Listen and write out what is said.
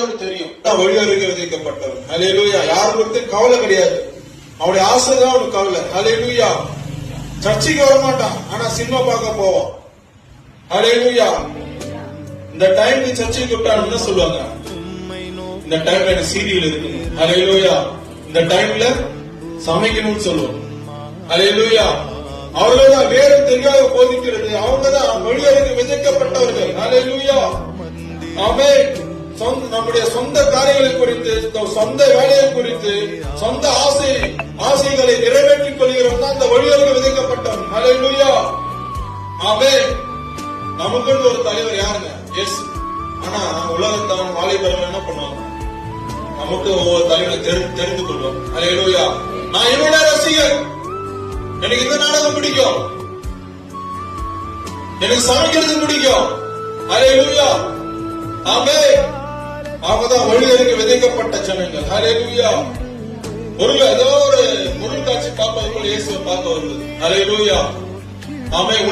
ஆண்டவருக்கு தெரியும். வழியறிக்க விதைக்கப்பட்டவன். ஹல்லேலூயா. யாரு பத்தி கவலை கிடையாது. அவருடைய ஆசைதான் அவனுக்கு கவலை. ஹல்லேலூயா. சர்ச்சைக்கு வரமாட்டான், ஆனா சினிமா பார்க்க போவான். ஹல்லேலூயா. இந்த டைம்க்கு சர்ச்சைக்கு விட்டான்னு என்ன சொல்லுவாங்க? இந்த டைம்ல எனக்கு சீரியல் இருக்கணும். ஹல்லேலூயா. இந்த டைம்ல சமைக்கணும்னு சொல்லுவோம். ஹல்லேலூயா. அவர்கள்தான் வேறு தெரியாத போதிக்கிறது. அவங்கதான் வழியறிக்க விதைக்கப்பட்டவர்கள். ஹல்லேலூயா. ஆமென். நம்முடைய சொந்த காரியங்களை குறித்து, சொந்த வேலையை குறித்து, சொந்த ஆசைகளை நிறைவேற்றிக் கொள்கிறோம் தான் அந்த வழியறிக்க விதைக்கப்பட்டவன். ஹல்லேலூயா. ஆமென். நமக்குன்னு ஒரு தலைவர் யாருங்க? எஸ். ஆனா உலகத்தான் வாலிபர்கள் என்ன பண்ணுவாங்க? நமக்கு ஒவ்வொரு தலைவரை தெரிந்து கொள்வோம். ஹல்லேலூயா. நான் இவனோட ரசிகர், எனக்கு இந்த நாடகம் பிடிக்கும், எனக்கு சமைக்கிறது பிடிக்கும். ஹல்லேலூயா. ஆமென். அவங்கதான் வழியறிக்க விதைக்கப்பட்ட ஜனங்கள். ஹல்லேலூயா. ஏதோ ஒரு பொருள் காட்சி பார்ப்பது போல இயேசுவை பார்க்க வருவது. ஹல்லேலூயா. ஆமென்.